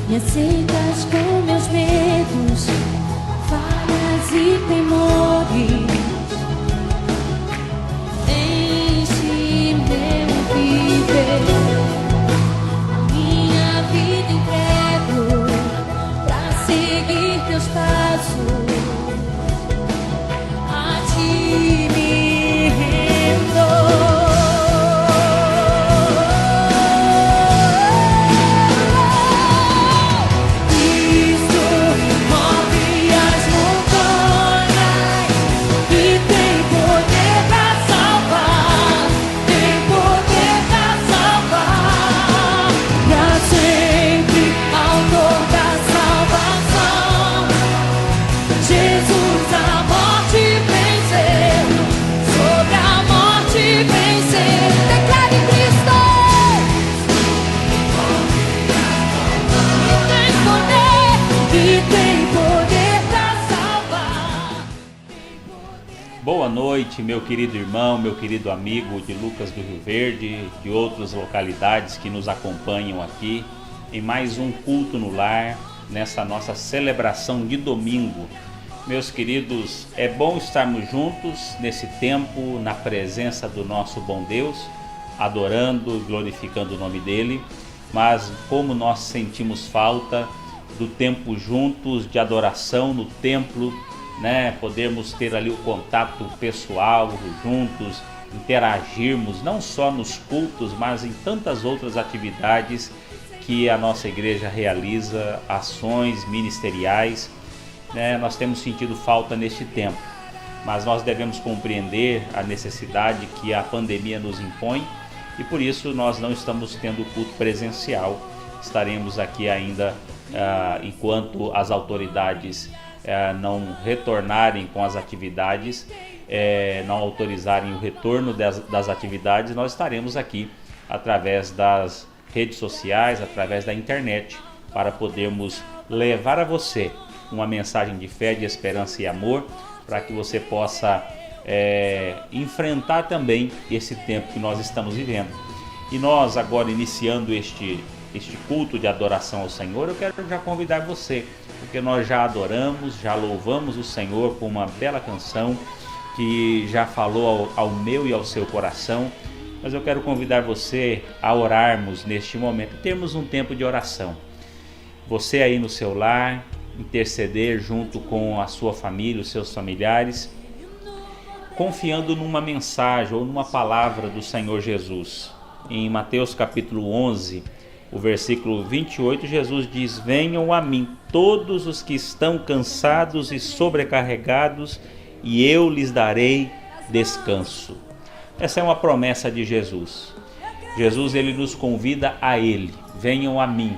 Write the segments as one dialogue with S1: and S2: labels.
S1: Me aceitas com meus medos, falhas e temores. Enche meu viver, minha vida entrego pra seguir teus passos. A ti me rendo.
S2: Boa noite, meu querido irmão, meu querido amigo de Lucas do Rio Verde, de outras localidades que nos acompanham aqui em mais um culto no lar, nessa nossa celebração de domingo. Meus queridos, é bom estarmos juntos nesse tempo, na presença do nosso bom Deus, adorando e glorificando o nome dele, mas como nós sentimos falta do tempo juntos de adoração no templo, né? Podermos ter ali o contato pessoal, juntos, interagirmos, não só nos cultos, mas em tantas outras atividades que a nossa igreja realiza, ações ministeriais, né? Nós temos sentido falta neste tempo, mas nós devemos compreender a necessidade que a pandemia nos impõe e por isso nós não estamos tendo culto presencial. Estaremos aqui ainda enquanto as autoridades não retornarem com as atividades, não autorizarem o retorno das atividades, nós estaremos aqui através das redes sociais, através da internet, para podermos levar a você uma mensagem de fé, de esperança e amor, para que você possa enfrentar também esse tempo que nós estamos vivendo. E nós agora iniciando este culto de adoração ao Senhor, eu quero já convidar você, porque nós já adoramos, já louvamos o Senhor com uma bela canção que já falou ao meu e ao seu coração, mas eu quero convidar você a orarmos neste momento, termos um tempo de oração. Você aí no seu lar, interceder junto com a sua família, os seus familiares, confiando numa mensagem ou numa palavra do Senhor Jesus. Em Mateus capítulo 11, o versículo 28, Jesus diz: venham a mim todos os que estão cansados e sobrecarregados, e eu lhes darei descanso. Essa é uma promessa de Jesus. Jesus, ele nos convida a ele, venham a mim,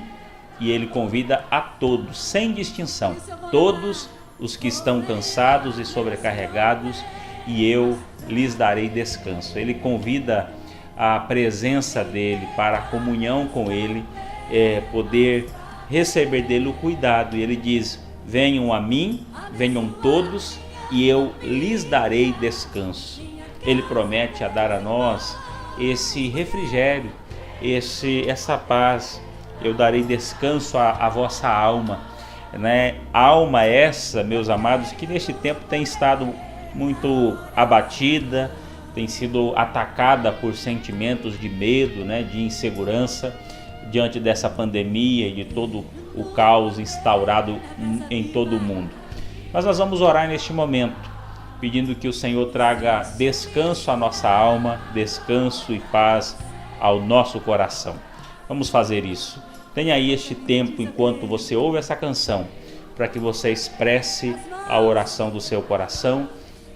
S2: e ele convida a todos, sem distinção, todos os que estão cansados e sobrecarregados, e eu lhes darei descanso. Ele convida a presença dele, para a comunhão com ele, poder receber dele o cuidado. E ele diz: venham a mim, venham todos, e eu lhes darei descanso. Ele promete a dar a nós esse refrigério, essa paz. Eu darei descanso à vossa alma, né? Alma essa, meus amados, que neste tempo tem estado muito abatida, tem sido atacada por sentimentos de medo, né, de insegurança, diante dessa pandemia e de todo o caos instaurado em todo o mundo. Mas nós vamos orar neste momento, pedindo que o Senhor traga descanso à nossa alma, descanso e paz ao nosso coração. Vamos fazer isso. Tenha aí este tempo enquanto você ouve essa canção, para que você expresse a oração do seu coração,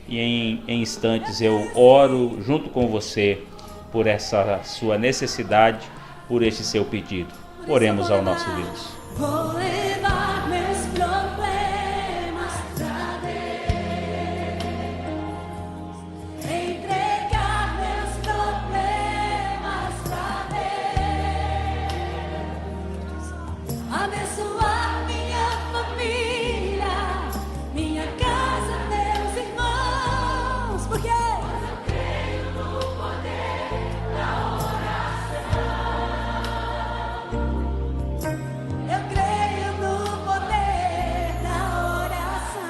S2: e em instantes eu oro junto com você por essa sua necessidade, por este seu pedido. Oremos ao nosso Deus.
S1: Vou levar meus problemas pra Deus, entregar meus problemas pra Deus, abençoar minha família, minha casa, meus irmãos, porque eu creio no poder da oração. Eu creio no poder da oração.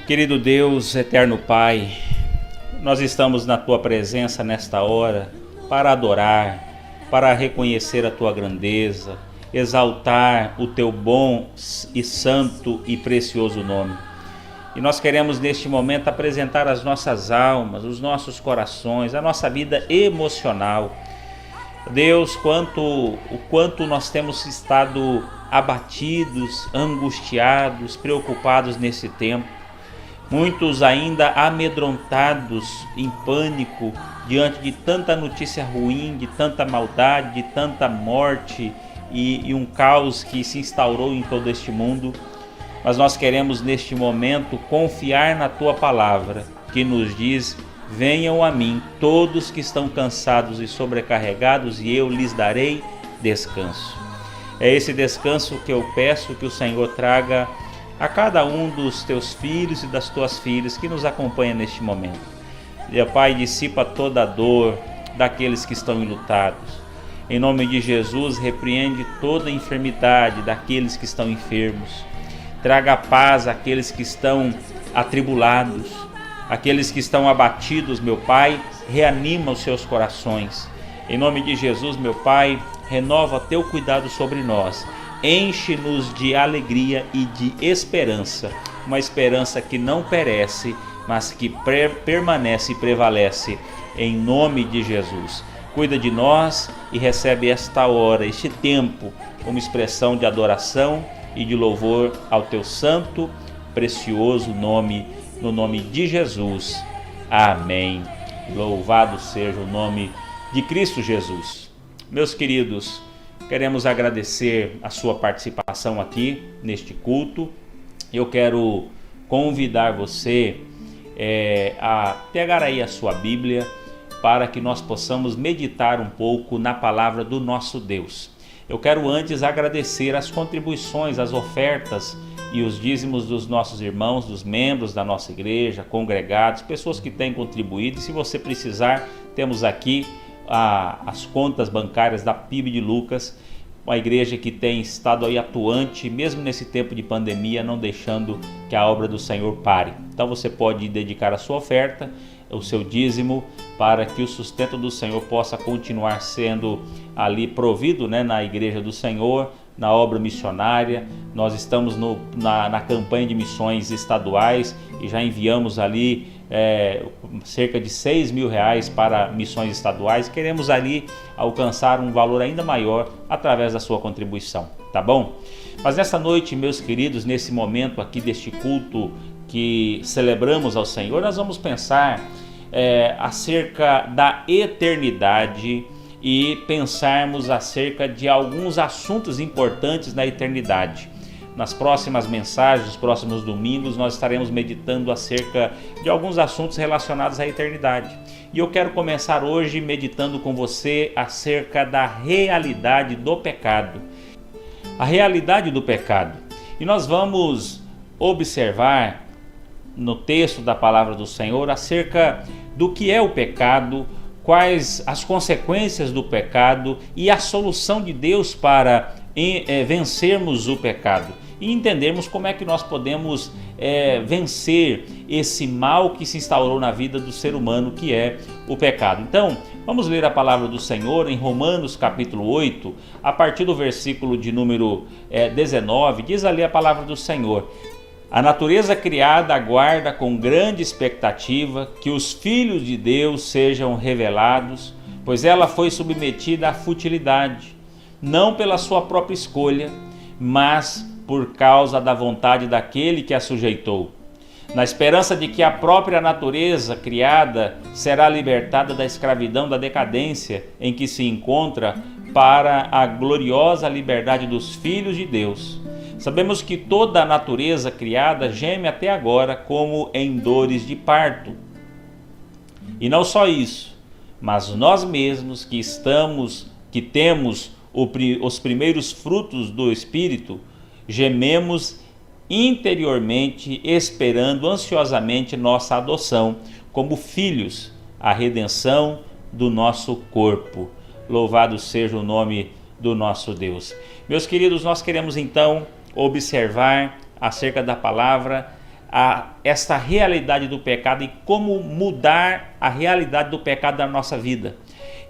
S2: Querido Deus, eterno Pai, nós estamos na Tua presença nesta hora para adorar, para reconhecer a Tua grandeza, exaltar o Teu bom e santo e precioso nome. E nós queremos neste momento apresentar as nossas almas, os nossos corações, a nossa vida emocional. Deus, o quanto nós temos estado abatidos, angustiados, preocupados nesse tempo. Muitos ainda amedrontados, em pânico, diante de tanta notícia ruim, de tanta maldade, de tanta morte e um caos que se instaurou em todo este mundo. Mas nós queremos neste momento confiar na Tua palavra, que nos diz: venham a mim todos que estão cansados e sobrecarregados, e eu lhes darei descanso. É esse descanso que eu peço que o Senhor traga a cada um dos Teus filhos e das Tuas filhas que nos acompanham neste momento. Meu Pai, dissipa toda a dor daqueles que estão enlutados. Em nome de Jesus, repreende toda a enfermidade daqueles que estão enfermos. Traga paz àqueles que estão atribulados, aqueles que estão abatidos, meu Pai, reanima os seus corações. Em nome de Jesus, meu Pai, renova Teu cuidado sobre nós. Enche-nos de alegria e de esperança, uma esperança que não perece, mas que permanece e prevalece, em nome de Jesus. Cuida de nós e recebe esta hora, este tempo, como expressão de adoração e de louvor ao Teu santo, precioso nome, no nome de Jesus. Amém. Louvado seja o nome de Cristo Jesus. Meus queridos, queremos agradecer a sua participação aqui neste culto. Eu quero convidar você a pegar aí a sua Bíblia para que nós possamos meditar um pouco na palavra do nosso Deus. Eu quero antes agradecer as contribuições, as ofertas e os dízimos dos nossos irmãos, dos membros da nossa igreja, congregados, pessoas que têm contribuído. E se você precisar, temos aqui as contas bancárias da PIB de Lucas, uma igreja que tem estado aí atuante, mesmo nesse tempo de pandemia, não deixando que a obra do Senhor pare. Então você pode dedicar a sua oferta, o seu dízimo, para que o sustento do Senhor possa continuar sendo ali provido, né, na igreja do Senhor, na obra missionária. Nós estamos na campanha de missões estaduais e já enviamos ali cerca de 6 mil reais para missões estaduais. Queremos ali alcançar um valor ainda maior através da sua contribuição, tá bom? Mas nessa noite, meus queridos, nesse momento aqui deste culto que celebramos ao Senhor, nós vamos pensar acerca da eternidade e pensarmos acerca de alguns assuntos importantes na eternidade. Nas próximas mensagens, nos próximos domingos, nós estaremos meditando acerca de alguns assuntos relacionados à eternidade. E eu quero começar hoje meditando com você acerca da realidade do pecado. A realidade do pecado. E nós vamos observar no texto da palavra do Senhor acerca do que é o pecado, quais as consequências do pecado e a solução de Deus para vencermos o pecado e entendermos como é que nós podemos vencer esse mal que se instaurou na vida do ser humano, que é o pecado. Então, vamos ler a palavra do Senhor em Romanos capítulo 8, a partir do versículo de número 19, diz ali a palavra do Senhor: a natureza criada aguarda com grande expectativa que os filhos de Deus sejam revelados, pois ela foi submetida à futilidade, não pela sua própria escolha, mas por causa da vontade daquele que a sujeitou, na esperança de que a própria natureza criada será libertada da escravidão da decadência em que se encontra para a gloriosa liberdade dos filhos de Deus. Sabemos que toda a natureza criada geme até agora como em dores de parto. E não só isso, mas nós mesmos que temos os primeiros frutos do Espírito, gememos interiormente, esperando ansiosamente nossa adoção como filhos, a redenção do nosso corpo. Louvado seja o nome do nosso Deus. Meus queridos, nós queremos então observar acerca da palavra esta realidade do pecado e como mudar a realidade do pecado da nossa vida.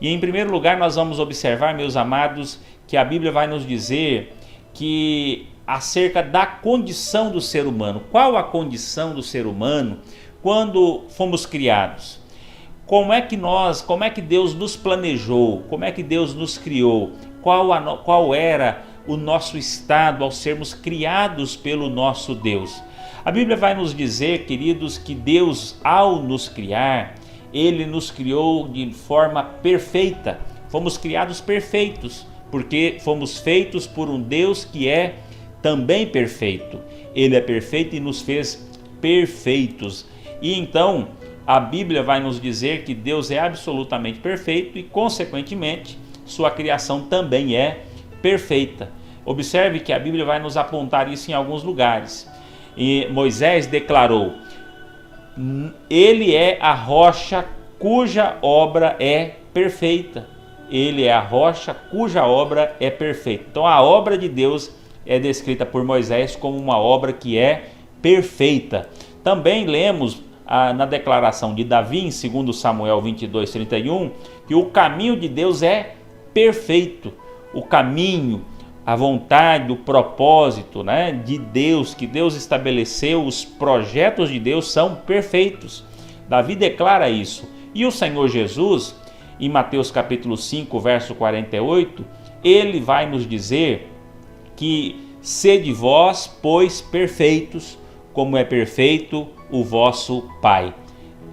S2: E em primeiro lugar nós vamos observar, meus amados, que a Bíblia vai nos dizer que acerca da condição do ser humano. Qual a condição do ser humano quando fomos criados? Como é que Deus nos planejou? Como é que Deus nos criou? Qual era o nosso estado ao sermos criados pelo nosso Deus? A Bíblia vai nos dizer, queridos, que Deus, ao nos criar, Ele nos criou de forma perfeita. Fomos criados perfeitos, porque fomos feitos por um Deus que é também perfeito. Ele é perfeito e nos fez perfeitos. E então a Bíblia vai nos dizer que Deus é absolutamente perfeito e, consequentemente, sua criação também é perfeita. Observe que a Bíblia vai nos apontar isso em alguns lugares. E Moisés declarou: Ele é a rocha cuja obra é perfeita. Ele é a rocha cuja obra é perfeita. Então a obra de Deus é descrita por Moisés como uma obra que é perfeita. Também lemos na declaração de Davi em 2 Samuel 22:31 que o caminho de Deus é perfeito. O caminho, a vontade, o propósito, de Deus, que Deus estabeleceu, os projetos de Deus são perfeitos. Davi declara isso. E o Senhor Jesus, em Mateus capítulo 5, verso 48, ele vai nos dizer que sede vós, pois, perfeitos, como é perfeito o vosso Pai.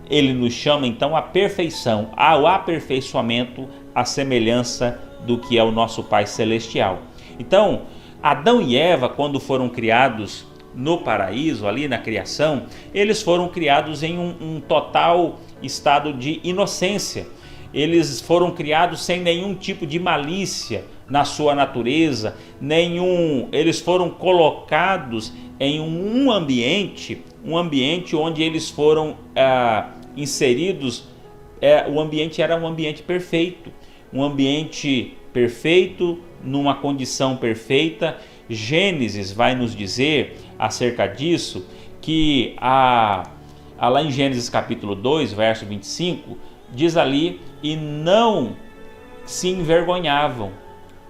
S2: Ele nos chama então à perfeição, ao aperfeiçoamento, à semelhança do que é o nosso Pai Celestial. Então, Adão e Eva, quando foram criados no paraíso, ali na criação, eles foram criados em um total estado de inocência. Eles foram criados sem nenhum tipo de malícia na sua natureza, eles foram colocados em um ambiente onde eles foram inseridos. O ambiente era um ambiente perfeito, numa condição perfeita. Gênesis vai nos dizer acerca disso, que lá em Gênesis capítulo 2, verso 25, diz ali: e não se envergonhavam.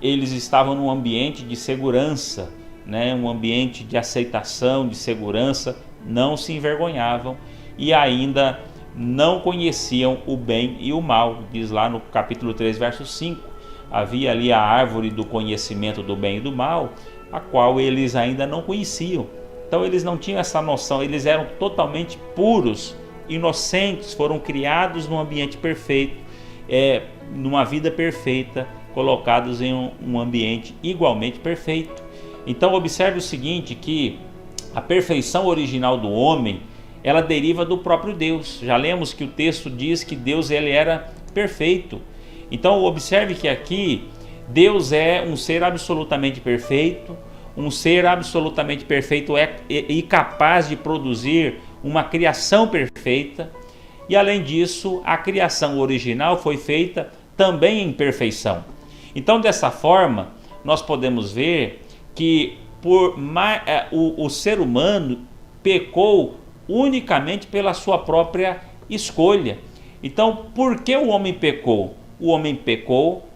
S2: Eles estavam num ambiente de segurança, um ambiente de aceitação, de segurança, não se envergonhavam. e ainda não conheciam o bem e o mal. Diz lá no capítulo 3, verso 5. Havia ali a árvore do conhecimento do bem e do mal, a qual eles ainda não conheciam. Então eles não tinham essa noção, eles eram totalmente puros, inocentes, foram criados num ambiente perfeito, numa vida perfeita, colocados em um ambiente igualmente perfeito. Então observe o seguinte, que a perfeição original do homem, ela deriva do próprio Deus. Já lemos que o texto diz que Deus ele era perfeito. Então observe que aqui Deus é um ser absolutamente perfeito, um ser absolutamente perfeito e capaz de produzir uma criação perfeita, e além disso a criação original foi feita também em perfeição. Então dessa forma nós podemos ver que o ser humano pecou unicamente pela sua própria escolha. Então por que o homem pecou? O homem pecou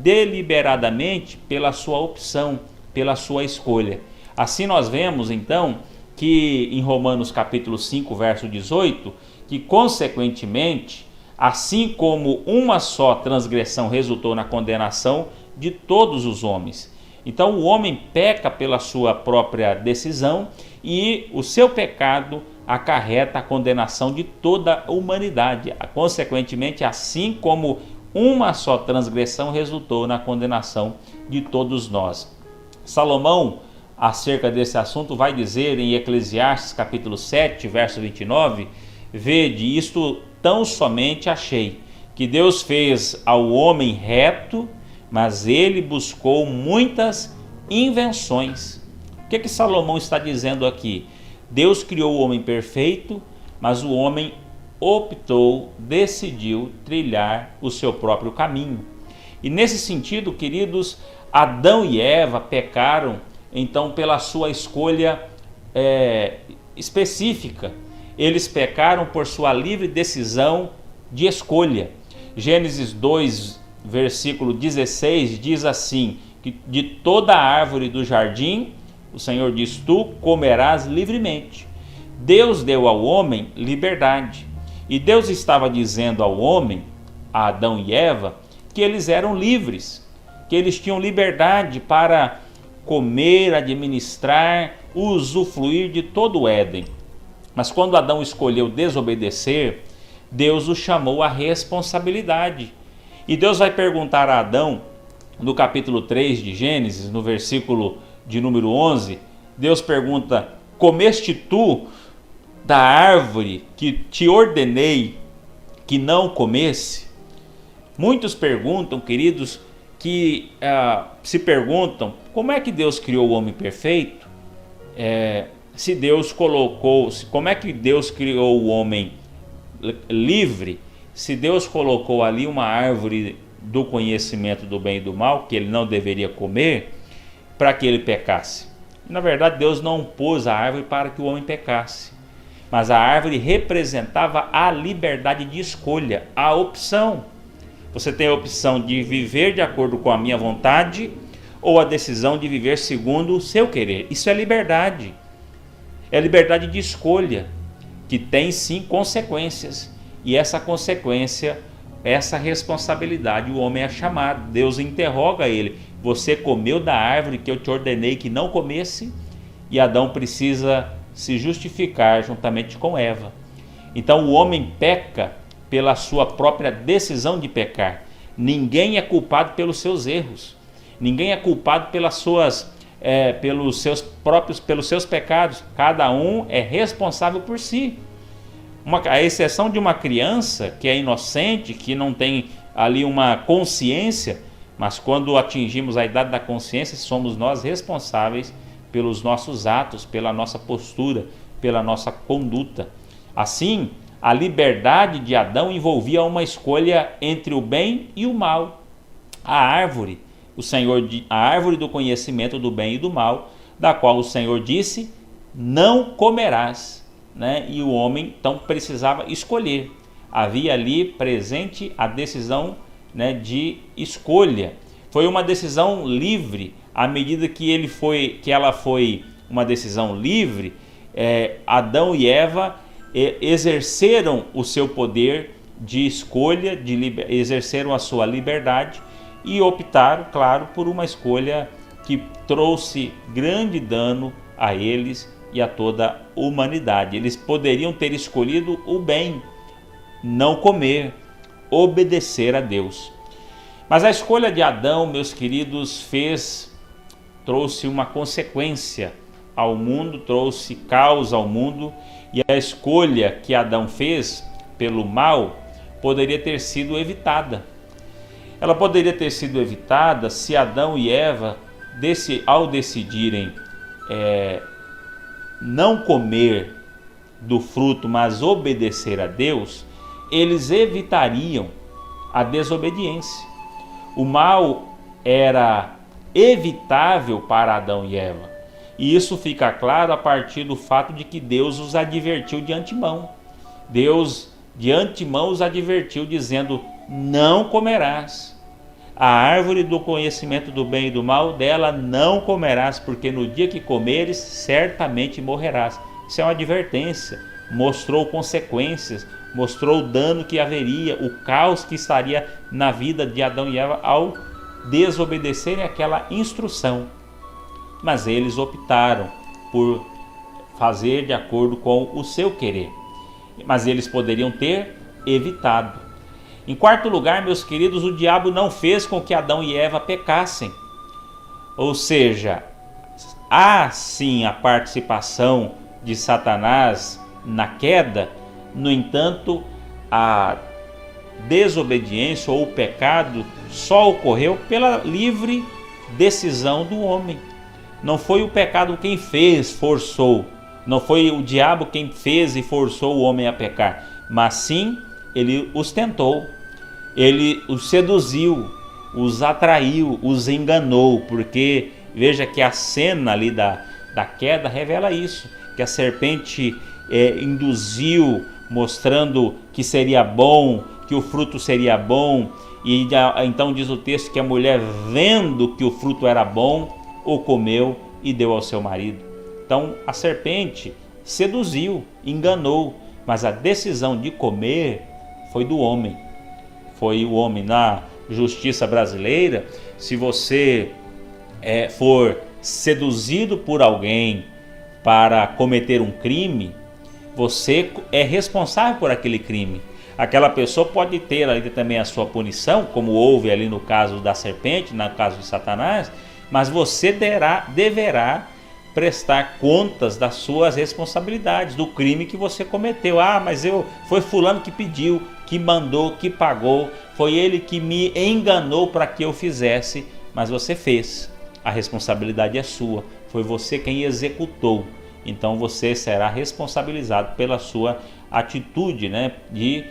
S2: deliberadamente pela sua opção, pela sua escolha. Assim nós vemos então que em Romanos capítulo 5, verso 18, que consequentemente, assim como uma só transgressão resultou na condenação de todos os homens. Então o homem peca pela sua própria decisão e o seu pecado acarreta a condenação de toda a humanidade. Consequentemente, assim como uma só transgressão resultou na condenação de todos nós. Salomão, acerca desse assunto, vai dizer em Eclesiastes capítulo 7, verso 29, vede, isto tão somente achei, que Deus fez ao homem reto, mas ele buscou muitas invenções. O que Salomão está dizendo aqui? Deus criou o homem perfeito, mas o homem decidiu trilhar o seu próprio caminho. E nesse sentido, queridos, Adão e Eva pecaram então pela sua escolha específica. Eles pecaram por sua livre decisão de escolha. Gênesis 2, versículo 16 diz assim, que de toda a árvore do jardim, o Senhor diz, tu comerás livremente. Deus deu ao homem liberdade. E Deus estava dizendo ao homem, a Adão e Eva, que eles eram livres, que eles tinham liberdade para comer, administrar, usufruir de todo o Éden. Mas quando Adão escolheu desobedecer, Deus o chamou à responsabilidade. E Deus vai perguntar a Adão, no capítulo 3 de Gênesis, no versículo de número 11, Deus pergunta, comeste tu da árvore que te ordenei que não comesse? Muitos perguntam, queridos, se perguntam como é que Deus criou o homem perfeito? Como é que Deus criou o homem livre? Se Deus colocou ali uma árvore do conhecimento do bem e do mal, que ele não deveria comer, para que ele pecasse. Na verdade, Deus não pôs a árvore para que o homem pecasse, mas a árvore representava a liberdade de escolha, a opção. Você tem a opção de viver de acordo com a minha vontade ou a decisão de viver segundo o seu querer. Isso é liberdade. É liberdade de escolha, que tem sim consequências. E essa consequência, essa responsabilidade, o homem é chamado. Deus interroga ele. Você comeu da árvore que eu te ordenei que não comesse? E Adão precisa se justificar juntamente com Eva. Então o homem peca pela sua própria decisão de pecar. Ninguém é culpado pelos seus erros. Ninguém é culpado pelos seus pecados. Cada um é responsável por si. A exceção de uma criança que é inocente, que não tem ali uma consciência, mas quando atingimos a idade da consciência, somos nós responsáveis pelos nossos atos, pela nossa postura, pela nossa conduta. Assim, a liberdade de Adão envolvia uma escolha entre o bem e o mal. A árvore do conhecimento do bem e do mal, da qual o Senhor disse, não comerás. E o homem então precisava escolher. Havia ali presente a decisão de escolha. Foi uma decisão livre. À medida que ela foi uma decisão livre, Adão e Eva exerceram o seu poder de escolha, exerceram a sua liberdade e optaram, claro, por uma escolha que trouxe grande dano a eles e a toda a humanidade. Eles poderiam ter escolhido o bem, não comer, obedecer a Deus. Mas a escolha de Adão, meus queridos, trouxe uma consequência ao mundo, trouxe caos ao mundo, e a escolha que Adão fez pelo mal poderia ter sido evitada. Ela poderia ter sido evitada se Adão e Eva, ao decidirem não comer do fruto, mas obedecer a Deus, eles evitariam a desobediência. O mal era evitável para Adão e Eva. E isso fica claro a partir do fato de que Deus os advertiu de antemão. Deus de antemão os advertiu dizendo: não comerás. A árvore do conhecimento do bem e do mal, dela não comerás, porque no dia que comeres, certamente morrerás. Isso é uma advertência. Mostrou consequências, mostrou o dano que haveria, o caos que estaria na vida de Adão e Eva ao desobedecerem aquela instrução. Mas eles optaram por fazer de acordo com o seu querer. Mas eles poderiam ter evitado. Em quarto lugar, meus queridos, o diabo não fez com que Adão e Eva pecassem. Ou seja, há sim a participação de Satanás na queda, no entanto, a desobediência ou o pecado só ocorreu pela livre decisão do homem. Não foi o pecado quem fez, forçou. Não foi o diabo quem fez e forçou o homem a pecar, mas sim ele os tentou, ele os seduziu, os atraiu, os enganou, porque veja que a cena ali da queda revela isso, que a serpente induziu, mostrando que seria bom, que o fruto seria bom, e então diz o texto que a mulher, vendo que o fruto era bom, o comeu e deu ao seu marido. Então a serpente seduziu, enganou, mas a decisão de comer foi do homem. Foi o homem. Na justiça brasileira, se você for seduzido por alguém para cometer um crime, você é responsável por aquele crime. Aquela pessoa pode ter ali também a sua punição, como houve ali no caso da serpente, no caso de Satanás, mas você deverá prestar contas das suas responsabilidades, do crime que você cometeu. Mas foi fulano que pediu, que mandou, que pagou, foi ele que me enganou para que eu fizesse, mas você fez. A responsabilidade é sua, foi você quem executou. Então você será responsabilizado pela sua atitude, de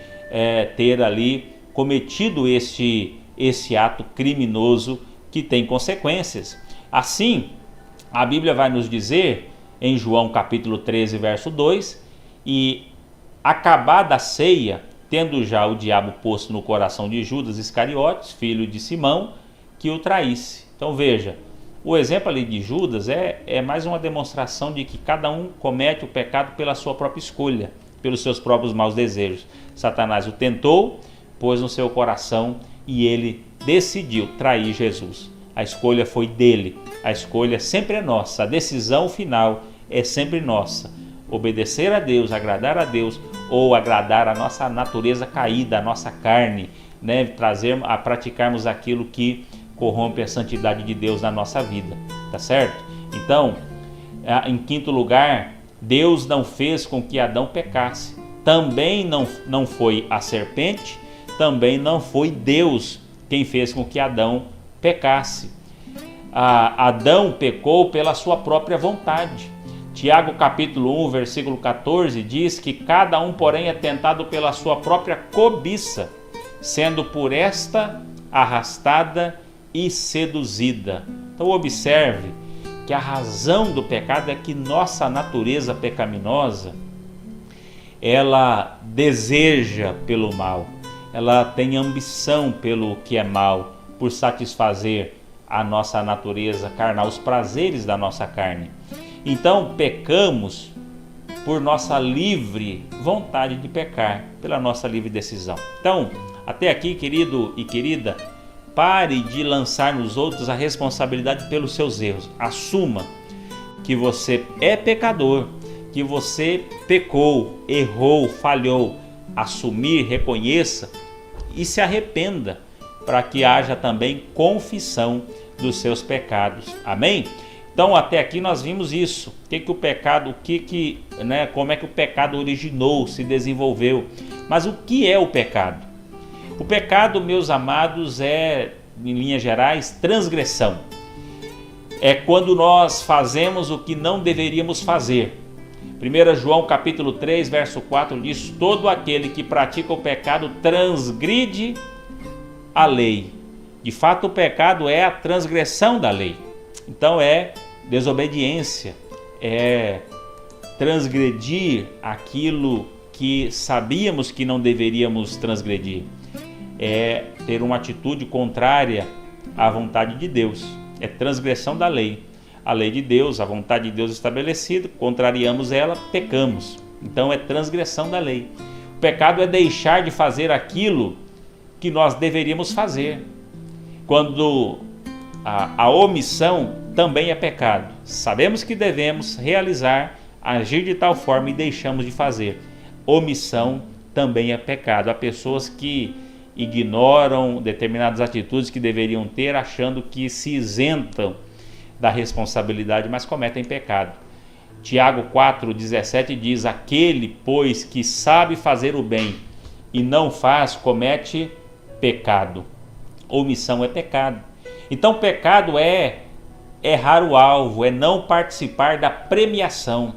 S2: ter ali cometido esse ato criminoso que tem consequências. Assim, a Bíblia vai nos dizer, em João capítulo 13, verso 2, e acabada a ceia, tendo já o diabo posto no coração de Judas Iscariotes, filho de Simão, que o traísse. Então veja, o exemplo ali de Judas é mais uma demonstração de que cada um comete o pecado pela sua própria escolha, pelos seus próprios maus desejos. Satanás o tentou, pôs no seu coração e ele decidiu trair Jesus. A escolha foi dele, a escolha sempre é nossa, a decisão final é sempre nossa. Obedecer a Deus, agradar a Deus ou agradar a nossa natureza caída, a nossa carne, a praticarmos aquilo que corrompe a santidade de Deus na nossa vida, tá certo? Então, em quinto lugar, Deus não fez com que Adão pecasse. Também não foi a serpente, também não foi Deus quem fez com que Adão pecasse. Adão pecou pela sua própria vontade. Tiago capítulo 1, versículo 14 diz que cada um, porém, é tentado pela sua própria cobiça, sendo por esta arrastada e seduzida. Então observe que a razão do pecado é que nossa natureza pecaminosa, ela deseja pelo mal, ela tem ambição pelo que é mal, por satisfazer a nossa natureza carnal, os prazeres da nossa carne. Então pecamos por nossa livre vontade de pecar, pela nossa livre decisão. Então, até aqui, querido e querida, pare de lançar nos outros a responsabilidade pelos seus erros. Assuma que você é pecador, que você pecou, errou, falhou. Assumir, reconheça e se arrependa, para que haja também confissão dos seus pecados. Amém? Então, até aqui nós vimos isso. Como é que o pecado originou, se desenvolveu. Mas o que é o pecado? O pecado, meus amados, é, em linhas gerais, transgressão. É quando nós fazemos o que não deveríamos fazer. 1 João capítulo 3, verso 4 diz: todo aquele que pratica o pecado transgride a lei. De fato, o pecado é a transgressão da lei. Então é desobediência, é transgredir aquilo que sabíamos que não deveríamos transgredir. É ter uma atitude contrária à vontade de Deus. É transgressão da lei. A lei de Deus, a vontade de Deus estabelecida, contrariamos ela, pecamos. Então é transgressão da lei. O pecado é deixar de fazer aquilo que nós deveríamos fazer. Quando a omissão também é pecado. Sabemos que devemos realizar, agir de tal forma e deixamos de fazer. Omissão também é pecado. Há pessoas que ignoram determinadas atitudes que deveriam ter, achando que se isentam da responsabilidade, mas cometem pecado. Tiago 4,17 diz: aquele, pois, que sabe fazer o bem e não faz, comete pecado. Omissão é pecado. Então, pecado é errar o alvo, é não participar da premiação.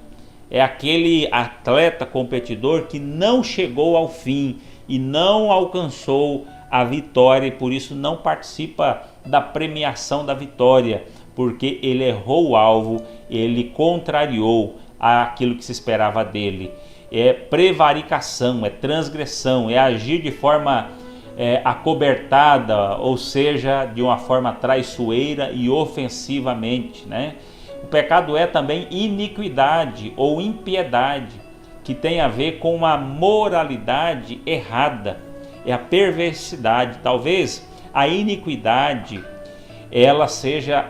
S2: É aquele atleta competidor que não chegou ao fim e não alcançou a vitória, e por isso não participa da premiação da vitória, porque ele errou o alvo, ele contrariou aquilo que se esperava dele. É prevaricação, é transgressão, é agir de forma acobertada, ou seja, de uma forma traiçoeira e ofensivamente, né? O pecado é também iniquidade ou impiedade, que tem a ver com uma moralidade errada, é a perversidade. Talvez a iniquidade ela seja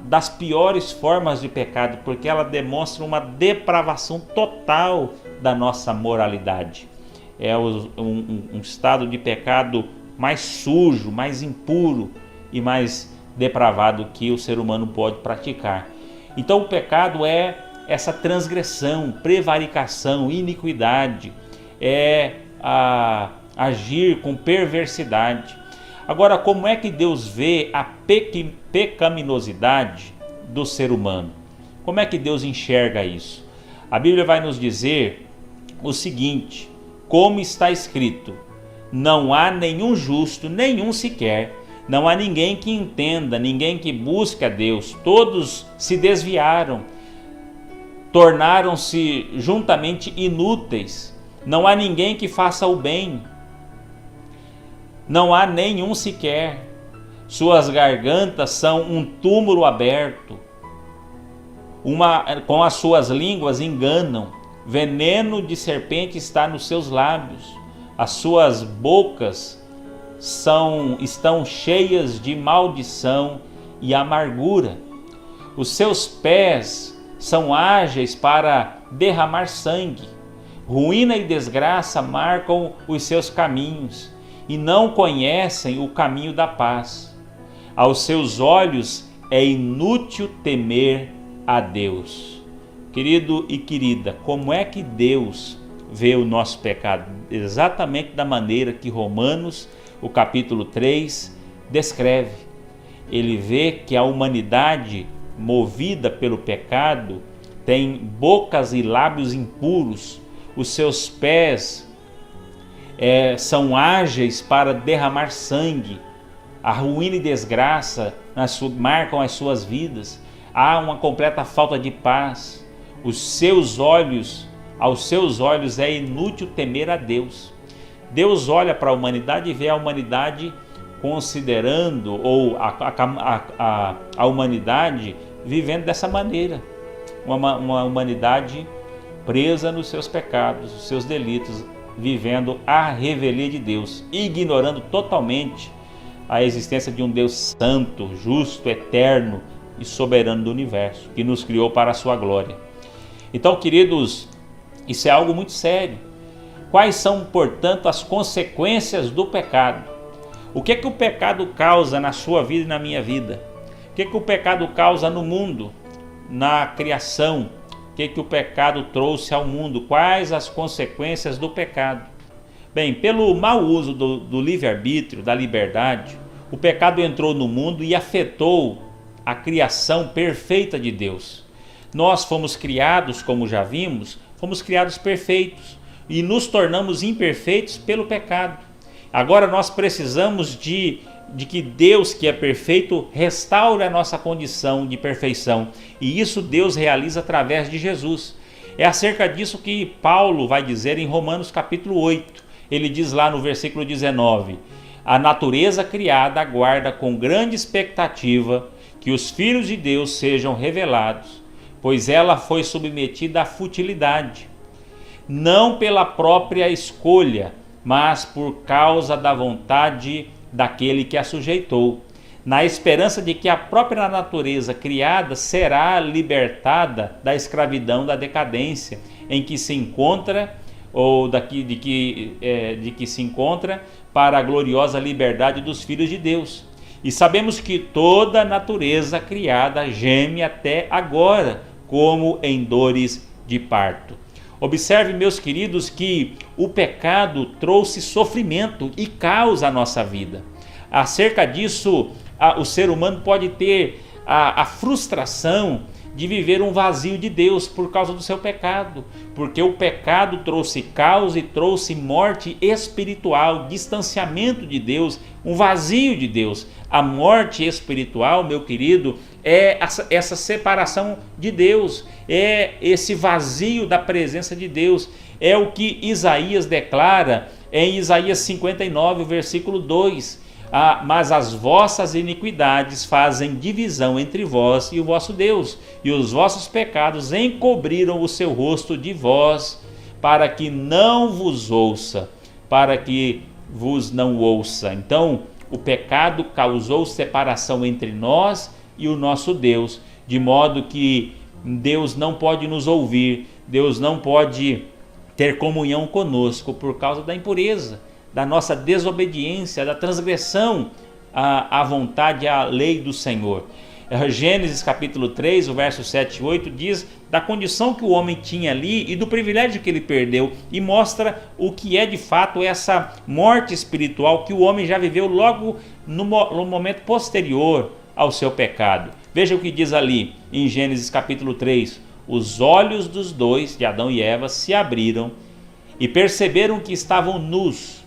S2: das piores formas de pecado, porque ela demonstra uma depravação total da nossa moralidade. É um estado de pecado mais sujo, mais impuro e mais depravado que o ser humano pode praticar. Então o pecado é essa transgressão, prevaricação, iniquidade, é agir com perversidade. Agora, como é que Deus vê a pecaminosidade do ser humano? Como é que Deus enxerga isso? A Bíblia vai nos dizer o seguinte: como está escrito, não há nenhum justo, nenhum sequer, não há ninguém que entenda, ninguém que busque a Deus, todos se desviaram, tornaram-se juntamente inúteis, não há ninguém que faça o bem, não há nenhum sequer, suas gargantas são um túmulo aberto, com as suas línguas enganam, veneno de serpente está nos seus lábios, as suas bocas estão cheias de maldição e amargura, os seus pés são ágeis para derramar sangue, ruína e desgraça marcam os seus caminhos e não conhecem o caminho da paz. Aos seus olhos é inútil temer a Deus. Querido e querida, como é que Deus vê o nosso pecado? Exatamente da maneira que Romanos, o capítulo 3, descreve. Ele vê que a humanidade, movida pelo pecado, tem bocas e lábios impuros, os seus pés são ágeis para derramar sangue, a ruína e desgraça marcam as suas vidas, há uma completa falta de paz. Aos seus olhos é inútil temer a Deus. Deus olha para a humanidade e vê a humanidade considerando, ou a humanidade vivendo dessa maneira, uma humanidade presa nos seus pecados, os seus delitos, vivendo à revelia de Deus, ignorando totalmente a existência de um Deus santo, justo, eterno e soberano do universo, que nos criou para a sua glória. Então, queridos, isso é algo muito sério. Quais são, portanto, as consequências do pecado? O que é que o pecado causa na sua vida e na minha vida? O que é que o pecado causa no mundo, na criação? O que é que o pecado trouxe ao mundo? Quais as consequências do pecado? Bem, pelo mau uso do livre-arbítrio, da liberdade, o pecado entrou no mundo e afetou a criação perfeita de Deus. Nós fomos criados, como já vimos, fomos criados perfeitos e nos tornamos imperfeitos pelo pecado. Agora nós precisamos de que Deus, que é perfeito, restaure a nossa condição de perfeição. E isso Deus realiza através de Jesus. É acerca disso que Paulo vai dizer em Romanos capítulo 8. Ele diz lá no versículo 19: a natureza criada aguarda com grande expectativa que os filhos de Deus sejam revelados, pois ela foi submetida à futilidade, não pela própria escolha, mas por causa da vontade daquele que a sujeitou, na esperança de que a própria natureza criada será libertada da escravidão, da decadência em que se encontra, ou de que se encontra, para a gloriosa liberdade dos filhos de Deus. E sabemos que toda a natureza criada geme até agora, como em dores de parto. Observe, meus queridos, que o pecado trouxe sofrimento e caos à nossa vida. Acerca disso, o ser humano pode ter a frustração de viver um vazio de Deus por causa do seu pecado, porque o pecado trouxe caos e trouxe morte espiritual, distanciamento de Deus, um vazio de Deus. A morte espiritual, meu querido, é essa separação de Deus, é esse vazio da presença de Deus. É o que Isaías declara em Isaías 59, versículo 2. Mas as vossas iniquidades fazem divisão entre vós e o vosso Deus, e os vossos pecados encobriram o seu rosto de vós, para que não vos ouça, para que vos não ouça. Então, o pecado causou separação entre nós e o nosso Deus, de modo que Deus não pode nos ouvir, Deus não pode ter comunhão conosco por causa da impureza, da nossa desobediência, da transgressão à vontade, à lei do Senhor. Gênesis capítulo 3, o verso 7 e 8 diz da condição que o homem tinha ali e do privilégio que ele perdeu, e mostra o que é de fato essa morte espiritual que o homem já viveu logo no momento posterior ao seu pecado. Veja o que diz ali em Gênesis capítulo 3: os olhos dos dois, de Adão e Eva, se abriram e perceberam que estavam nus.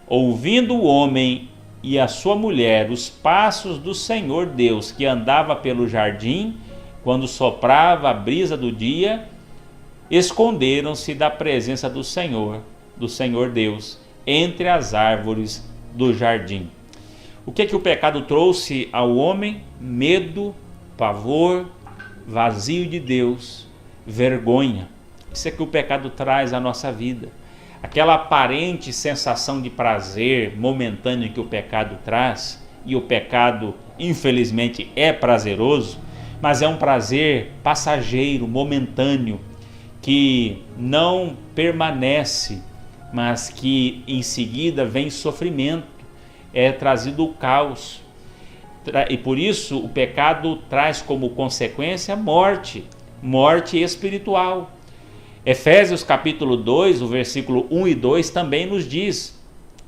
S2: Ouvindo o homem e a sua mulher os passos do Senhor Deus, que andava pelo jardim, quando soprava a brisa do dia, esconderam-se da presença do Senhor Deus, entre as árvores do jardim. O que é que o pecado trouxe ao homem? Medo, pavor, vazio de Deus, vergonha. Isso é que o pecado traz à nossa vida. Aquela aparente sensação de prazer momentâneo que o pecado traz, e o pecado infelizmente é prazeroso, mas é um prazer passageiro, momentâneo, que não permanece, mas que em seguida vem sofrimento, é trazido o caos. E por isso o pecado traz como consequência morte espiritual. Efésios capítulo 2, o versículo 1 e 2 também nos diz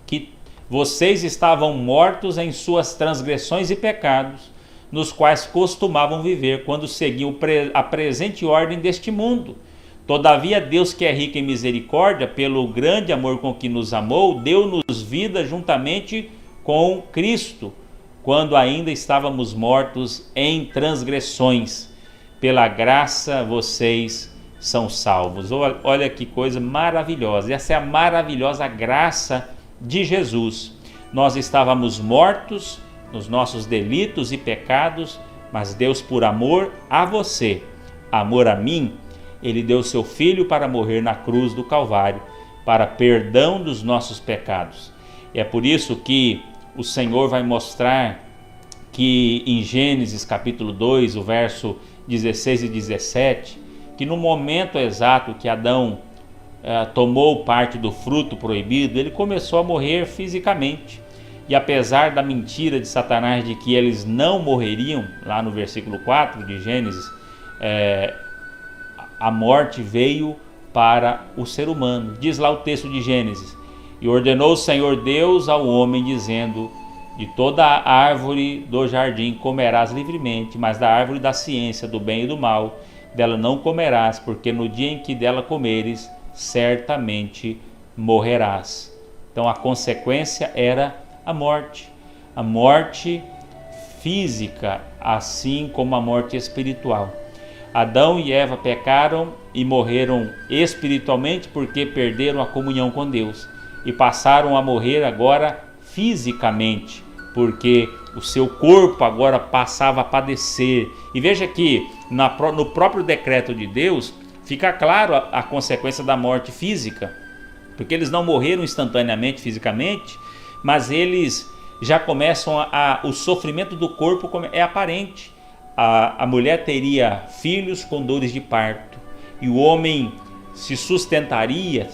S2: que vocês estavam mortos em suas transgressões e pecados, nos quais costumavam viver quando seguiam a presente ordem deste mundo. Todavia Deus, que é rico em misericórdia, pelo grande amor com que nos amou, deu-nos vida juntamente com Cristo, quando ainda estávamos mortos em transgressões. Pela graça vocês são salvos. Olha que coisa maravilhosa. Essa é a maravilhosa graça de Jesus. Nós estávamos mortos nos nossos delitos e pecados, mas Deus, por amor a você, amor a mim, Ele deu seu Filho para morrer na cruz do Calvário, para perdão dos nossos pecados. E é por isso que o Senhor vai mostrar que em Gênesis capítulo 2, o verso 16 e 17, que no momento exato que Adão tomou parte do fruto proibido, ele começou a morrer fisicamente. E apesar da mentira de Satanás de que eles não morreriam, lá no versículo 4 de Gênesis, a morte veio para o ser humano. Diz lá o texto de Gênesis: e ordenou o Senhor Deus ao homem, dizendo: de toda a árvore do jardim comerás livremente, mas da árvore da ciência do bem e do mal, dela não comerás, porque no dia em que dela comeres, certamente morrerás. Então a consequência era a morte física, assim como a morte espiritual. Adão e Eva pecaram e morreram espiritualmente porque perderam a comunhão com Deus, e passaram a morrer agora fisicamente, porque o seu corpo agora passava a padecer. E veja que no próprio decreto de Deus fica claro a consequência da morte física, porque eles não morreram instantaneamente fisicamente, mas eles já começam o sofrimento do corpo é aparente. A mulher teria filhos com dores de parto, e o homem se sustentaria,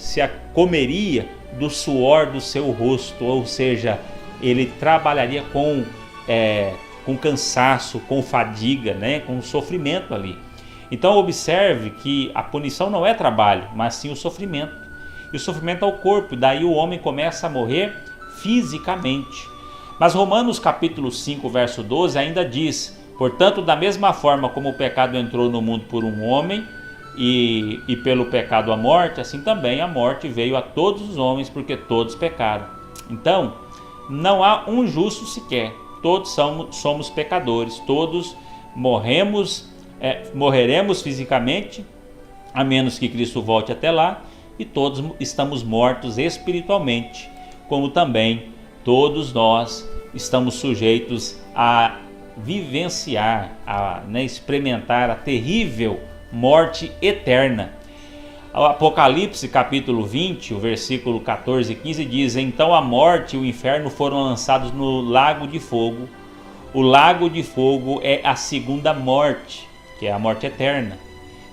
S2: comeria do suor do seu rosto, ou seja, ele trabalharia com cansaço, com fadiga, né? Com sofrimento ali. Então observe que a punição não é trabalho, mas sim o sofrimento. E o sofrimento é o corpo, daí o homem começa a morrer fisicamente. Mas Romanos capítulo 5, verso 12 ainda diz: portanto, da mesma forma como o pecado entrou no mundo por um homem, e pelo pecado a morte, assim também a morte veio a todos os homens, porque todos pecaram. Então, não há um justo sequer, todos somos pecadores, todos morreremos fisicamente, a menos que Cristo volte até lá, e todos estamos mortos espiritualmente, como também todos nós estamos sujeitos a vivenciar, a experimentar a terrível morte eterna. O Apocalipse capítulo 20, o versículo 14 e 15 diz: então a morte e o inferno foram lançados no lago de fogo. O lago de fogo é a segunda morte, que é a morte eterna.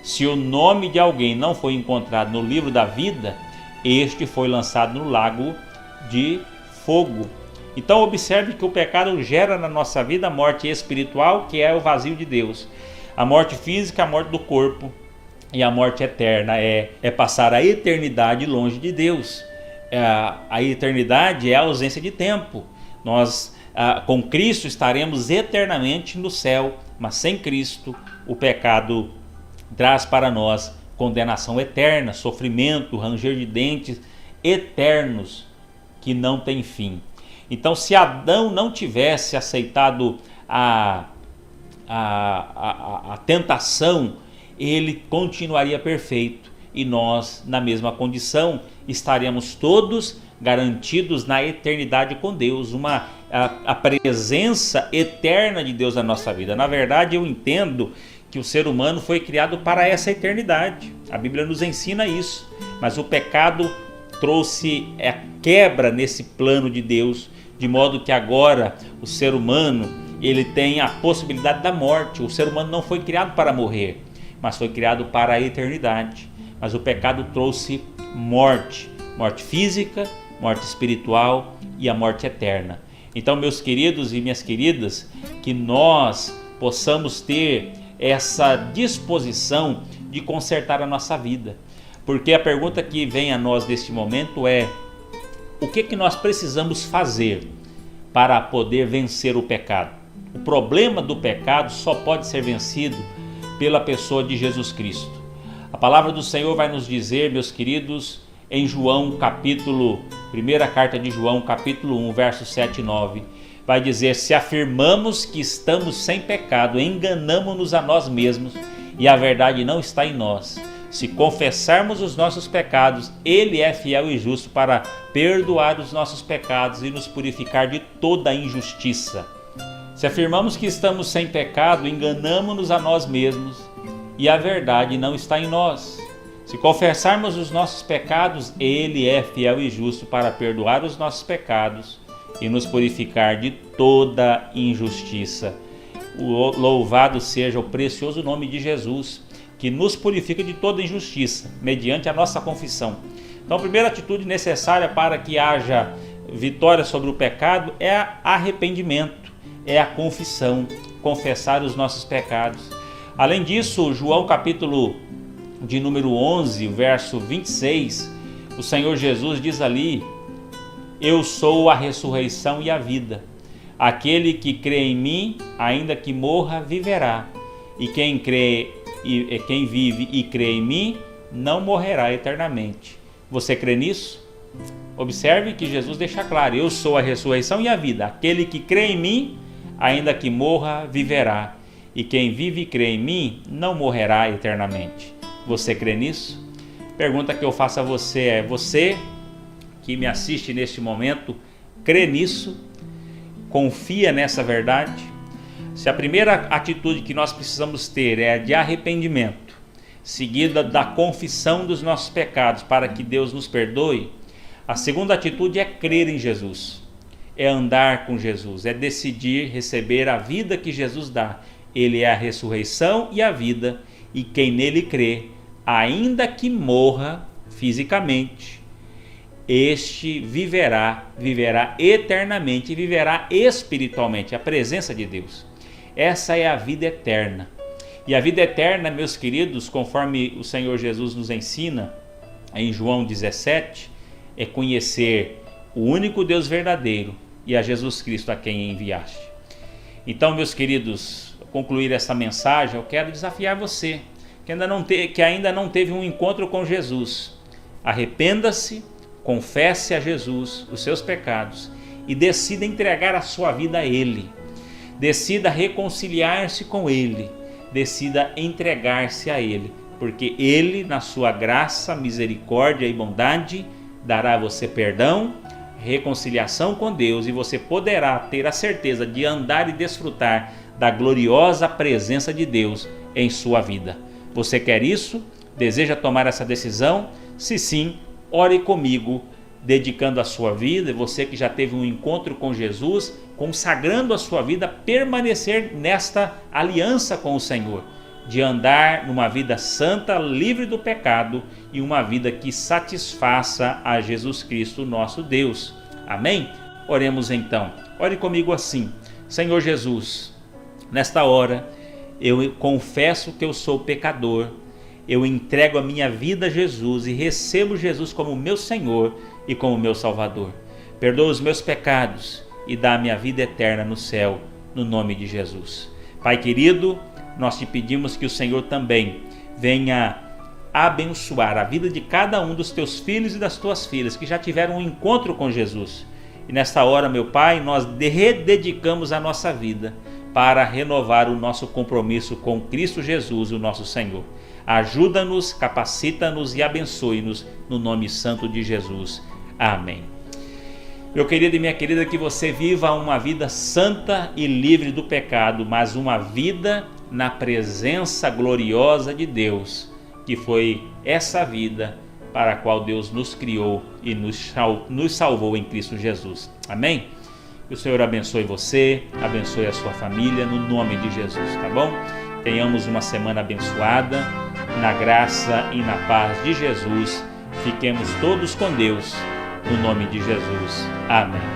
S2: Se o nome de alguém não foi encontrado no livro da vida, este foi lançado no lago de fogo. Então observe que o pecado gera na nossa vida a morte espiritual, que é o vazio de Deus. A morte física, a morte do corpo, e a morte eterna é passar a eternidade longe de Deus. A eternidade é a ausência de tempo. Nós com Cristo estaremos eternamente no céu, mas sem Cristo o pecado traz para nós condenação eterna, sofrimento, ranger de dentes eternos que não tem fim. Então, se Adão não tivesse aceitado a tentação, ele continuaria perfeito, e nós, na mesma condição, estaremos todos garantidos na eternidade com Deus, a presença eterna de Deus na nossa vida. Na verdade, eu entendo que o ser humano foi criado para essa eternidade. A Bíblia nos ensina isso, mas o pecado trouxe a quebra nesse plano de Deus, de modo que agora o ser humano ele tem a possibilidade da morte. O ser humano não foi criado para morrer, mas foi criado para a eternidade. Mas o pecado trouxe morte física, morte espiritual e a morte eterna. Então, meus queridos e minhas queridas, que nós possamos ter essa disposição de consertar a nossa vida. Porque a pergunta que vem a nós neste momento é: o que nós precisamos fazer para poder vencer o pecado? O problema do pecado só pode ser vencido pela pessoa de Jesus Cristo. A palavra do Senhor vai nos dizer, meus queridos, em João capítulo, primeira carta de João, capítulo 1, versos 7 e 9, vai dizer: se afirmamos que estamos sem pecado, enganamo-nos a nós mesmos e a verdade não está em nós. Se confessarmos os nossos pecados, Ele é fiel e justo para perdoar os nossos pecados e nos purificar de toda a injustiça. Se afirmamos que estamos sem pecado, enganamo-nos a nós mesmos e a verdade não está em nós. Se confessarmos os nossos pecados, Ele é fiel e justo para perdoar os nossos pecados e nos purificar de toda injustiça. Louvado seja o precioso nome de Jesus, que nos purifica de toda injustiça, mediante a nossa confissão. Então, a primeira atitude necessária para que haja vitória sobre o pecado é arrependimento, é a confissão, confessar os nossos pecados. Além disso, João capítulo de número 11, verso 26, o Senhor Jesus diz ali: eu sou a ressurreição e a vida. Aquele que crê em mim, ainda que morra, viverá. E quem vive e crê em mim, não morrerá eternamente. Você crê nisso? Observe que Jesus deixa claro: eu sou a ressurreição e a vida. Aquele que crê em mim, ainda que morra, viverá. E quem vive e crê em mim, não morrerá eternamente. Você crê nisso? Pergunta que eu faço a você é: você que me assiste neste momento, crê nisso? Confia nessa verdade? Se a primeira atitude que nós precisamos ter é a de arrependimento, seguida da confissão dos nossos pecados para que Deus nos perdoe, a segunda atitude é crer em Jesus, é andar com Jesus, é decidir receber a vida que Jesus dá. Ele é a ressurreição e a vida, e quem nele crê, ainda que morra fisicamente, este viverá eternamente e viverá espiritualmente, a presença de Deus. Essa é a vida eterna. E a vida eterna, meus queridos, conforme o Senhor Jesus nos ensina em João 17, é conhecer o único Deus verdadeiro e a Jesus Cristo a quem enviaste. Então, meus queridos, ao concluir essa mensagem, eu quero desafiar você que ainda não teve um encontro com Jesus. Arrependa-se, confesse a Jesus os seus pecados e decida entregar a sua vida a Ele. Decida reconciliar-se com Ele, decida entregar-se a Ele, porque Ele, na sua graça, misericórdia e bondade, dará a você perdão, reconciliação com Deus, e você poderá ter a certeza de andar e desfrutar da gloriosa presença de Deus em sua vida. Você quer isso? Deseja tomar essa decisão? Se sim, ore comigo, dedicando a sua vida, você que já teve um encontro com Jesus, consagrando a sua vida, permanecer nesta aliança com o Senhor, de andar numa vida santa, livre do pecado e uma vida que satisfaça a Jesus Cristo, nosso Deus. Amém? Oremos então. Ore comigo assim: Senhor Jesus, nesta hora eu confesso que eu sou pecador, eu entrego a minha vida a Jesus e recebo Jesus como meu Senhor e como meu Salvador. Perdoa os meus pecados e dá a minha vida eterna no céu, no nome de Jesus. Pai querido, nós te pedimos que o Senhor também venha abençoar a vida de cada um dos teus filhos e das tuas filhas que já tiveram um encontro com Jesus. E nesta hora, meu Pai, nós rededicamos a nossa vida para renovar o nosso compromisso com Cristo Jesus, o nosso Senhor. Ajuda-nos, capacita-nos e abençoe-nos no nome santo de Jesus. Amém. Meu querido e minha querida, que você viva uma vida santa e livre do pecado, mas uma vida na presença gloriosa de Deus, que foi essa vida para a qual Deus nos criou e nos salvou em Cristo Jesus. Amém? Que o Senhor abençoe você, abençoe a sua família, no nome de Jesus, tá bom? Tenhamos uma semana abençoada, na graça e na paz de Jesus. Fiquemos todos com Deus, no nome de Jesus. Amém.